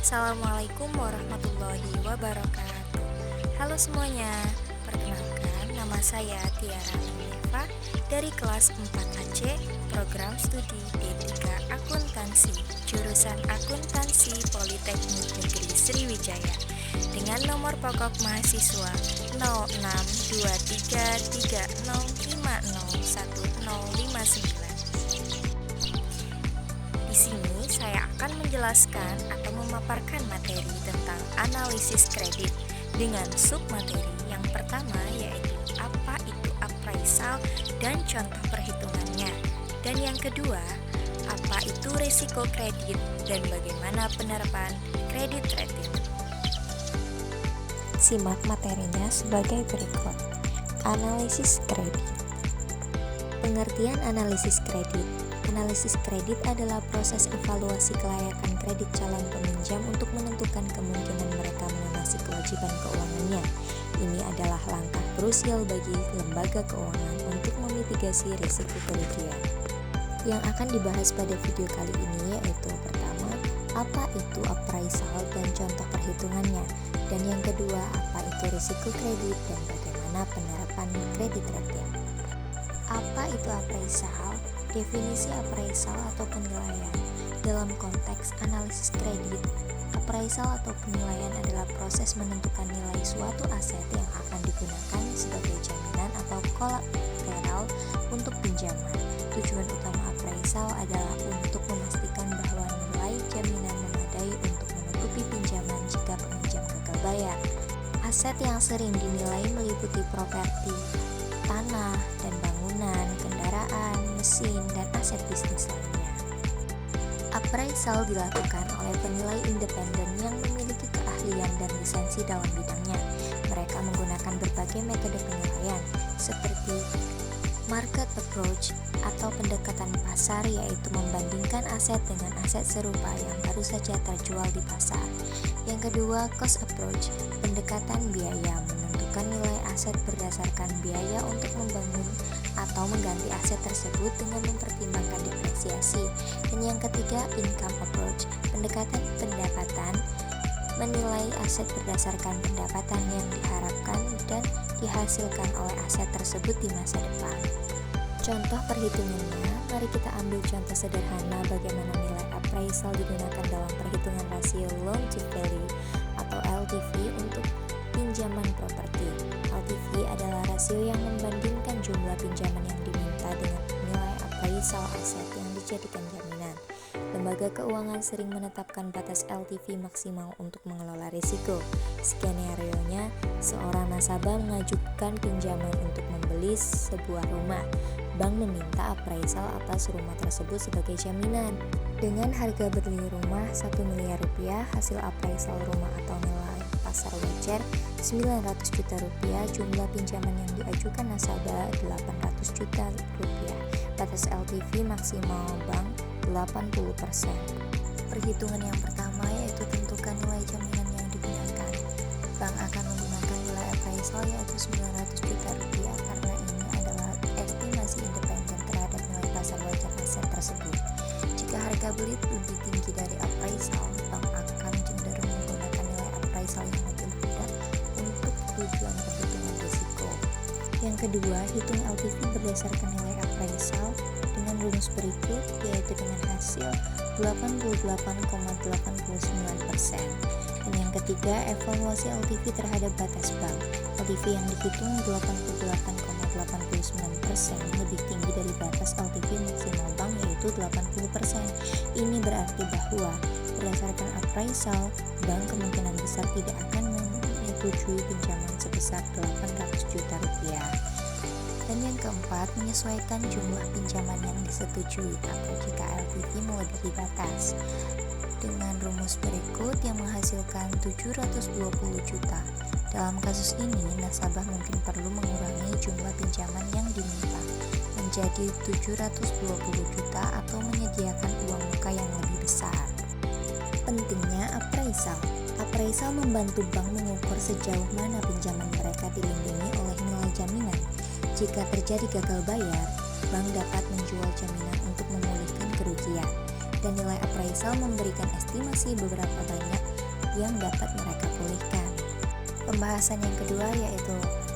Assalamualaikum warahmatullahi wabarakatuh. Halo semuanya, perkenalkan nama saya Tiara Nunifa dari kelas 4AC Program Studi D3 Akuntansi jurusan Akuntansi Politeknik Negeri Sriwijaya dengan nomor pokok mahasiswa 062330501059. Di sini saya akan menjelaskan atau memaparkan materi tentang analisis kredit dengan submateri yang pertama yaitu apa itu appraisal dan contoh perhitungannya, dan yang kedua apa itu risiko kredit dan bagaimana penerapan kredit rating. Simak materinya sebagai berikut. Analisis kredit. Pengertian analisis kredit. Analisis kredit adalah proses evaluasi kelayakan kredit calon peminjam untuk menentukan kemungkinan mereka melunasi kewajiban keuangannya. Ini adalah langkah krusial bagi lembaga keuangan untuk memitigasi risiko kerugian. Yang akan dibahas pada video kali ini yaitu pertama, apa itu appraisal dan contoh perhitungannya, dan yang kedua, apa itu risiko kredit dan bagaimana penerapan kredit rating. Apa itu appraisal? Definisi appraisal atau penilaian. Dalam konteks analisis kredit, appraisal atau penilaian adalah proses menentukan nilai suatu aset yang akan digunakan sebagai jaminan atau kolateral untuk pinjaman. Tujuan utama appraisal adalah untuk memastikan bahwa nilai jaminan memadai untuk menutupi pinjaman jika peminjam gagal bayar. Aset yang sering dinilai meliputi properti, tanah dan bangunan, kendaraan, mesin, dan aset bisnis lainnya. Appraisal dilakukan oleh penilai independen yang memiliki keahlian dan lisensi dalam bidangnya. Mereka menggunakan berbagai metode penilaian seperti market approach atau pendekatan pasar, yaitu membandingkan aset dengan aset serupa yang baru saja terjual di pasar. Yang kedua, cost approach, pendekatan biaya, menentukan nilai aset berdasarkan biaya untuk membangun atau mengganti aset tersebut dengan mempertimbangkan depresiasi. Dan yang ketiga, income approach, pendekatan pendapatan, menilai aset berdasarkan pendapatan yang diharapkan dan dihasilkan oleh aset tersebut di masa depan. Contoh perhitungannya, mari kita ambil contoh sederhana bagaimana nilai appraisal digunakan dalam perhitungan rasio loan to value atau LTV untuk pinjaman properti. LTV adalah rasio yang membandingkan jumlah pinjaman yang diminta dengan nilai appraisal aset yang dijadikan jaminan. Lembaga keuangan sering menetapkan batas LTV maksimal untuk mengelola risiko. Skenario-nya, seorang nasabah mengajukan pinjaman untuk membeli sebuah rumah. Bank meminta appraisal atas rumah tersebut sebagai jaminan. Dengan harga beli rumah 1 miliar rupiah, hasil appraisal rumah atau nilai pasar wajar 900 juta rupiah, jumlah pinjaman yang diajukan nasabah 800 juta rupiah. Batas LTV maksimal bank 80%. Perhitungan yang pertama yaitu tentukan nilai jaminan yang digunakan. Bank akan menggunakan nilai appraisal yaitu 900 juta rupiah karena ini adalah estimasi independen terhadap nilai pasar wajar aset tersebut. Jika harga beli lebih tinggi dari appraisal, bank akan cenderung menggunakan nilai appraisal yang lebih rendah untuk tujuan perhitungan risiko. Yang kedua, hitung LTV berdasarkan nilai appraisal dengan rumus berikut, yaitu dengan hasil 88,89%. Dan yang ketiga, evaluasi LTV terhadap batas bank. LTV yang dihitung 88,89% lebih tinggi dari batas LTV maksimal bank yaitu 80%. Ini berarti bahwa berdasarkan appraisal, bank kemungkinan besar tidak akan menyetujui pinjaman sebesar 800 juta rupiah. Dan yang keempat, menyesuaikan jumlah pinjaman yang disetujui atau jika LTV melebihi batas. Dengan rumus berikut yang menghasilkan 720 juta. Dalam kasus ini, nasabah mungkin perlu mengurangi jumlah pinjaman yang diminta menjadi 720 juta atau menyediakan uang muka yang lebih besar. Pentingnya appraisal. Appraisal membantu bank mengukur sejauh mana pinjaman mereka dilindungi oleh nilai jaminan. Jika terjadi gagal bayar, bank dapat menjual jaminan untuk memulihkan kerugian. Dan nilai appraisal memberikan estimasi beberapa banyak yang dapat mereka pulihkan. Pembahasan yang kedua yaitu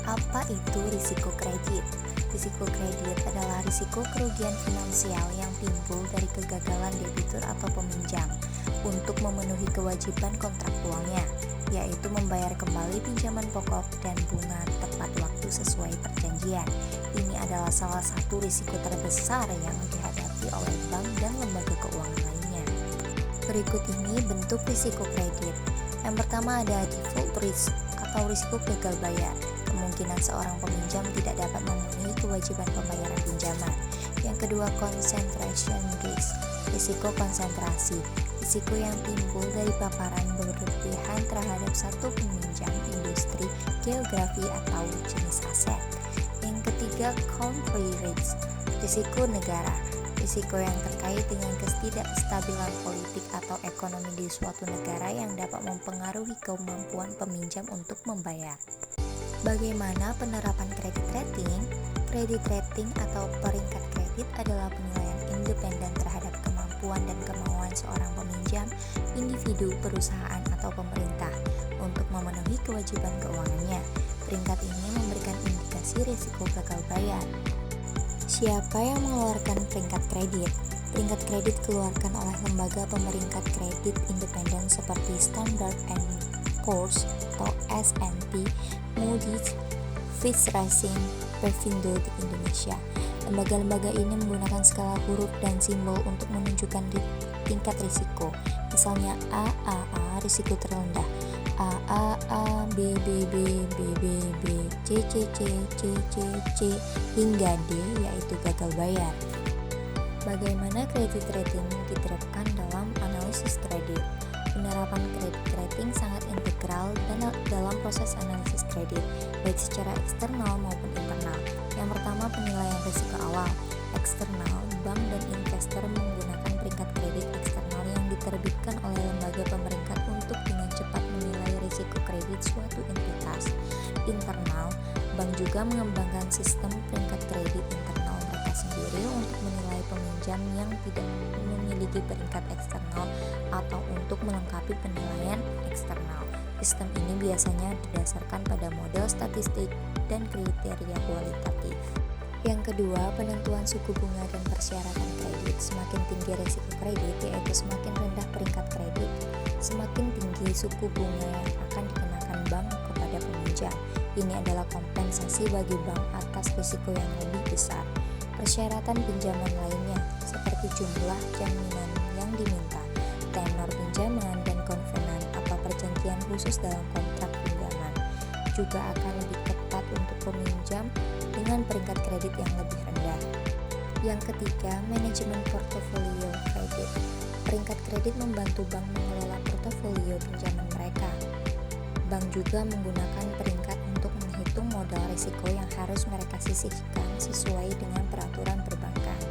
apa itu risiko kredit. Risiko kredit adalah risiko kerugian finansial yang timbul dari kegagalan debitur atau peminjam untuk memenuhi kewajiban kontraktualnya, yaitu membayar kembali pinjaman pokok dan bunga tepat waktu sesuai perjanjian. Ini adalah salah satu risiko terbesar yang dihadapi oleh bank dan lembaga keuangan lainnya. Berikut ini bentuk risiko kredit. Yang pertama ada default risk atau risiko gagal bayar. Kemungkinan seorang peminjam tidak dapat memenuhi kewajiban pembayaran pinjaman. Yang kedua, concentration risk, risiko konsentrasi, risiko yang timbul dari paparan berlebihan terhadap satu peminjam, industri, geografi, atau jenis aset. Yang ketiga, country risk, risiko negara, risiko yang terkait dengan ketidakstabilan politik atau ekonomi di suatu negara yang dapat mempengaruhi kemampuan peminjam untuk membayar. Bagaimana penerapan kredit rating? Kredit rating atau peringkat kredit adalah penilaian independen terhadap kemampuan dan kemauan seorang peminjam, individu, perusahaan, atau pemerintah untuk memenuhi kewajiban keuangannya. Peringkat ini memberikan indikasi risiko gagal bayar. Siapa yang mengeluarkan peringkat kredit? Peringkat kredit dikeluarkan oleh lembaga pemeringkat kredit independen seperti Standard & Poor's atau S&P, Moody's, Fitch Ratings, Perfindo di Indonesia. Lembaga-lembaga ini menggunakan skala huruf dan simbol untuk menunjukkan tingkat risiko. Misalnya AAA risiko terendah, AAA, BBB, BBB, CCC, CCC, hingga D yaitu gagal bayar. Bagaimana kredit rating diterapkan dalam analisis kredit? Penerapan kredit rating sangat integral dalam proses analisis kredit, baik secara eksternal maupun internal. Yang pertama, penilaian risiko awal. Eksternal, bank dan investor menggunakan peringkat kredit eksternal yang diterbitkan oleh lembaga pemeringkat untuk dengan cepat menilai risiko kredit suatu entitas. Internal, bank juga mengembangkan sistem peringkat kredit internal mereka sendiri untuk menilai peminjam yang tidak memiliki peringkat eksternal atau untuk melengkapi penilaian eksternal. Sistem ini biasanya didasarkan pada model statistik dan kriteria kualitatif. Yang kedua, penentuan suku bunga dan persyaratan kredit. Semakin tinggi risiko kredit, yaitu semakin rendah peringkat kredit, semakin tinggi suku bunga yang akan dikenakan bank kepada peminjam. Ini adalah kompensasi bagi bank atas risiko yang lebih besar. Persyaratan pinjaman lainnya, seperti jumlah jaminan yang diminta, tenor pinjaman, dan kovenant atau perjanjian khusus dalam kontrak pinjaman, juga akan lebih ketat untuk peminjam dengan peringkat kredit yang lebih rendah. Yang ketiga, manajemen portofolio kredit. Peringkat kredit membantu bank mengelola portofolio pinjaman mereka. Bank juga menggunakan peringkat untuk menghitung modal risiko yang harus mereka sisihkan sesuai dengan peraturan perbankan.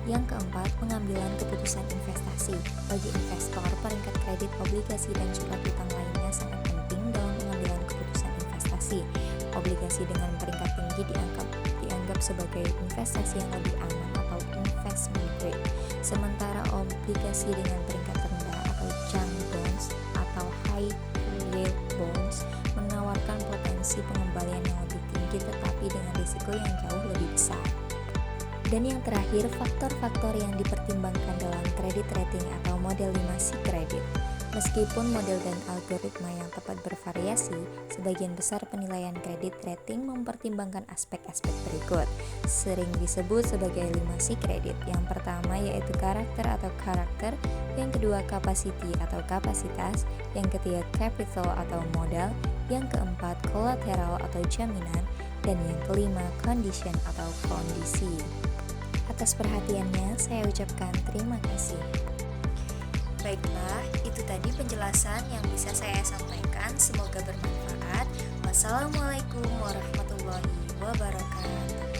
Yang keempat, pengambilan keputusan investasi. Bagi investor, peringkat kredit, obligasi, dan surat utang lainnya sangat penting dalam pengambilan keputusan investasi. Obligasi dengan peringkat tinggi dianggap sebagai investasi yang lebih aman atau investment grade. Sementara obligasi dengan peringkat rendah atau junk bonds atau high yield bonds menawarkan potensi pengembalian yang lebih tinggi tetapi dengan risiko yang jauh lebih besar. Dan yang terakhir, faktor-faktor yang dipertimbangkan dalam kredit rating atau model 5C kredit. Meskipun model dan algoritma yang tepat bervariasi, sebagian besar penilaian kredit rating mempertimbangkan aspek-aspek berikut, sering disebut sebagai 5C kredit. Yang pertama yaitu karakter, yang kedua capacity atau kapasitas, yang ketiga capital atau modal, yang keempat collateral atau jaminan, dan yang kelima condition atau kondisi. Atas perhatiannya, saya ucapkan terima kasih. Baiklah, itu tadi penjelasan yang bisa saya sampaikan. Semoga bermanfaat. Wassalamualaikum warahmatullahi wabarakatuh.